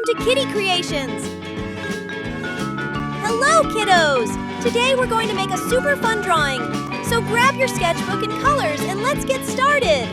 Welcome to Kitty Creations! Hello, kiddos! Today we're going to make a super fun drawing. So grab your sketchbook and colors and let's get started!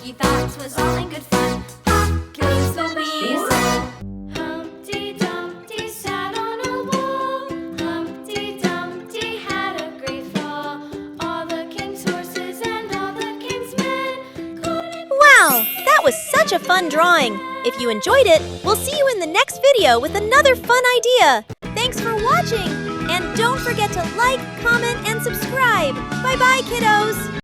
he thought was all in good fun. Populus the weasel. Humpty Dumpty sat on a wall. Humpty Dumpty had a great fall. All the king's horses and all the king's men couldn't. Wow, that was such a fun drawing. If you enjoyed it, we'll see you in the next video with another fun idea. Thanks for watching, and don't forget to like, comment, and subscribe. Bye-bye, kiddos!